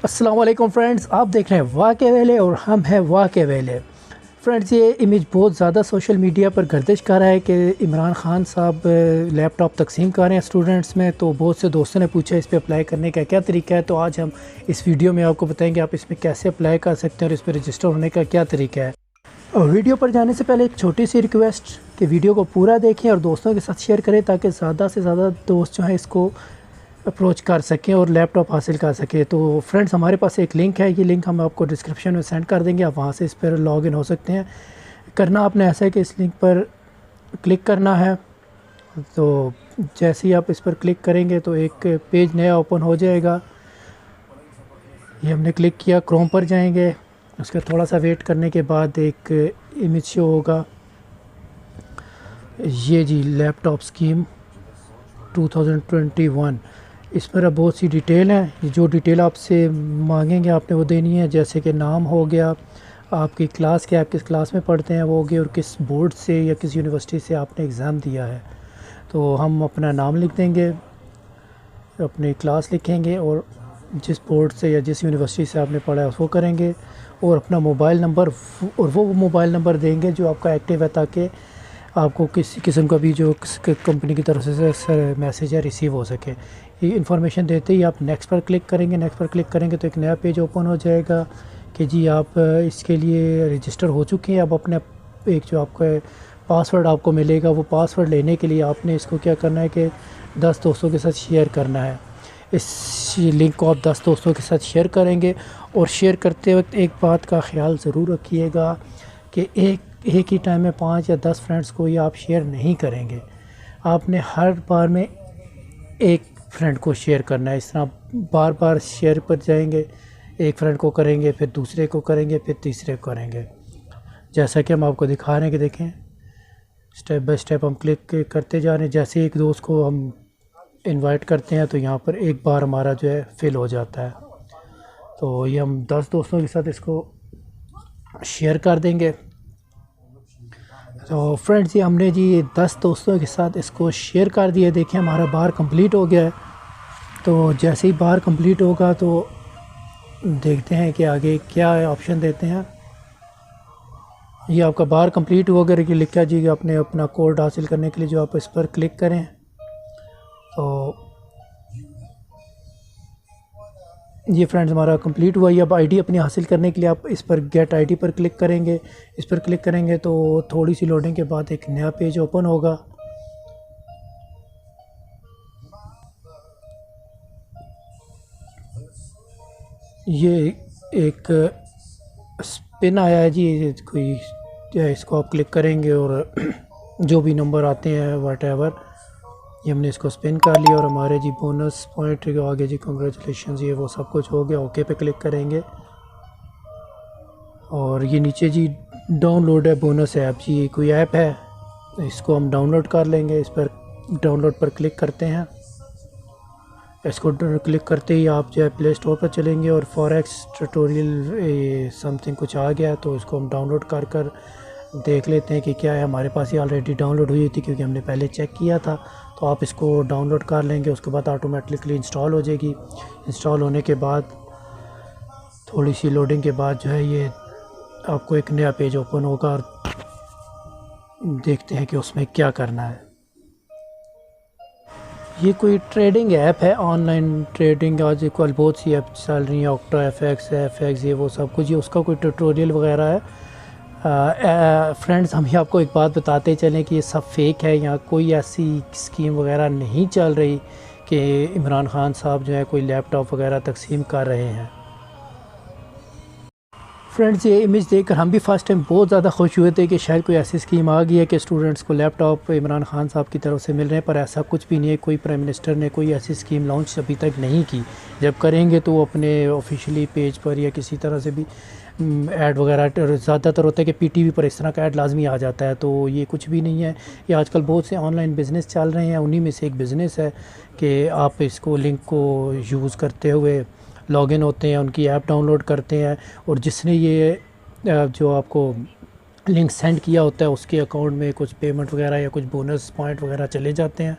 अस्सलाम वालेकुम फ्रेंड्स, आप देख रहे हैं वाक़े वेले और हम हैं वाक़े वेले। फ्रेंड्स, ये इमेज बहुत ज़्यादा सोशल मीडिया पर गर्दिश कर रहा है कि इमरान ख़ान साहब लैपटॉप तकसीम कर रहे हैं स्टूडेंट्स में। तो बहुत से दोस्तों ने पूछा इस पे अप्लाई करने का क्या तरीका है, तो आज हम इस वीडियो में आपको बताएंगे आप इसमें कैसे अप्लाई कर सकते हैं और इस पर रजिस्टर होने का क्या तरीका है। और वीडियो पर जाने से पहले एक छोटी सी रिक्वेस्ट कि वीडियो को पूरा देखें और दोस्तों के साथ शेयर करें ताकि ज़्यादा से ज़्यादा दोस्त जो हैं इसको अप्रोच कर सकें और लैपटॉप हासिल कर सकें। तो फ्रेंड्स, हमारे पास एक लिंक है, ये लिंक हम आपको डिस्क्रिप्शन में सेंड कर देंगे, आप वहाँ से इस पर लॉग इन हो सकते हैं। करना आपने ऐसा है कि इस लिंक पर क्लिक करना है। तो जैसे ही आप इस पर क्लिक करेंगे तो एक पेज नया ओपन हो जाएगा। ये हमने क्लिक किया, क्रोम पर जाएंगे, उसका थोड़ा सा वेट करने के बाद एक इमेज शो होगा। ये जी लैपटॉप स्कीम 2021, इस पर अब बहुत सी डिटेल है। जो डिटेल आपसे मांगेंगे आपने वो देनी है, जैसे कि नाम हो गया, आपकी क्लास क्या, आप किस क्लास में पढ़ते हैं वो हो गया, और किस बोर्ड से या किस यूनिवर्सिटी से आपने एग्ज़ाम दिया है। तो हम अपना नाम लिख देंगे, अपनी क्लास लिखेंगे और जिस बोर्ड से या जिस यूनिवर्सिटी से आपने पढ़ा है वो करेंगे, और अपना मोबाइल नंबर, और वो मोबाइल नंबर देंगे जो आपका एक्टिव है, ताकि आपको किसी किस्म का भी जो कंपनी की तरफ से मैसेज है रिसीव हो सके। ये इन्फॉर्मेशन देते ही आप नेक्स्ट पर क्लिक करेंगे। नेक्स्ट पर क्लिक करेंगे तो एक नया पेज ओपन हो जाएगा कि जी आप इसके लिए रजिस्टर हो चुके हैं। अब अपने एक जो आपका पासवर्ड आपको मिलेगा, वो पासवर्ड लेने के लिए आपने इसको क्या करना है कि 10 दोस्तों के साथ शेयर करना है। इस लिंक को आप 10 दोस्तों के साथ शेयर करेंगे, और शेयर करते वक्त एक बात का ख्याल ज़रूर रखिएगा कि एक ही टाइम में 5 या 10 फ्रेंड्स को ये आप शेयर नहीं करेंगे। आपने हर बार में एक फ्रेंड को शेयर करना है। इस तरह बार बार शेयर पर जाएंगे, एक फ्रेंड को करेंगे, फिर दूसरे को करेंगे, फिर तीसरे को करेंगे, जैसा कि हम आपको दिखा रहे हैं कि देखें स्टेप बाय स्टेप हम क्लिक करते जा रहे हैं। जैसे एक दोस्त को हम इनवाइट करते हैं तो यहाँ पर एक बार हमारा जो है फिल हो जाता है। तो ये हम 10 दोस्तों के साथ इसको शेयर कर देंगे। तो फ्रेंड्स, ये हमने जी 10 दोस्तों के साथ इसको शेयर कर दिया। देखिए हमारा बार कंप्लीट हो गया है। तो जैसे ही बार कंप्लीट होगा तो देखते हैं कि आगे क्या ऑप्शन देते हैं। ये आपका बार कंप्लीट हुआ करके लिखा जी आपने अपना कोड हासिल करने के लिए जो आप इस पर क्लिक करें तो ये फ्रेंड्स हमारा कंप्लीट हुआ। ये अब आईडी अपनी हासिल करने के लिए आप इस पर गेट आईडी पर क्लिक करेंगे। इस पर क्लिक करेंगे तो थोड़ी सी लोडिंग के बाद एक नया पेज ओपन होगा। ये एक स्पिन आया है जी कोई, इसको आप क्लिक करेंगे और जो भी नंबर आते हैं वट एवर, ये हमने इसको स्पिन कर लिया और हमारे जी बोनस पॉइंट आगे जी कांग्रेचुलेशन, ये वो सब कुछ हो गया। ओके पे क्लिक करेंगे और ये नीचे जी डाउनलोड है बोनस ऐप जी, ये कोई ऐप है, इसको हम डाउनलोड कर लेंगे। इस पर डाउनलोड पर क्लिक करते हैं। इसको क्लिक करते ही आप जो है प्ले स्टोर पर चलेंगे और फॉरेक्स ट्यूटोरियल समथिंग कुछ आ गया, तो इसको हम डाउनलोड कर देख लेते हैं कि क्या है। हमारे पास ये ऑलरेडी डाउनलोड हुई थी क्योंकि हमने पहले चेक किया था। तो आप इसको डाउनलोड कर लेंगे, उसके बाद ऑटोमेटिकली इंस्टॉल हो जाएगी। इंस्टॉल होने के बाद थोड़ी सी लोडिंग के बाद जो है ये आपको एक नया पेज ओपन होगा और देखते हैं कि उसमें क्या करना है। ये कोई ट्रेडिंग ऐप है, ऑनलाइन ट्रेडिंग आज कल बहुत सी ऐप चल रही हैं, ऑक्टा एफ एक्स ये वो सब कुछ, ये उसका कोई ट्यूटोरियल वगैरह है। फ्रेंड्स, हम ही आपको एक बात बताते चलें कि ये सब फेक है। यहाँ कोई ऐसी स्कीम वगैरह नहीं चल रही कि इमरान ख़ान साहब जो है कोई लैपटॉप वगैरह तकसीम कर रहे हैं। फ्रेंड्स, ये इमेज देखकर हम भी फ़र्स्ट टाइम बहुत ज़्यादा खुश हुए थे कि शायद कोई ऐसी स्कीम आ गई है कि स्टूडेंट्स को लैपटॉप इमरान ख़ान साहब की तरफ से मिल रहे हैं, पर ऐसा कुछ भी नहीं है। कोई प्राइम मिनिस्टर ने कोई ऐसी स्कीम लॉन्च अभी तक नहीं की। जब करेंगे तो वो अपने ऑफिशियली पेज पर या किसी तरह से भी ऐड वगैरह, ज़्यादातर होता है कि पीटीवी पर इस तरह का ऐड लाजमी आ जाता है, तो ये कुछ भी नहीं है। ये आजकल बहुत से ऑनलाइन बिज़नेस चल रहे हैं, उन्हीं में से एक बिज़नेस है कि आप इसको लिंक को यूज़ करते हुए लॉगिन होते हैं, उनकी ऐप डाउनलोड करते हैं, और जिसने ये जो आपको लिंक सेंड किया होता है उसके अकाउंट में कुछ पेमेंट वगैरह या कुछ बोनस पॉइंट वगैरह चले जाते हैं।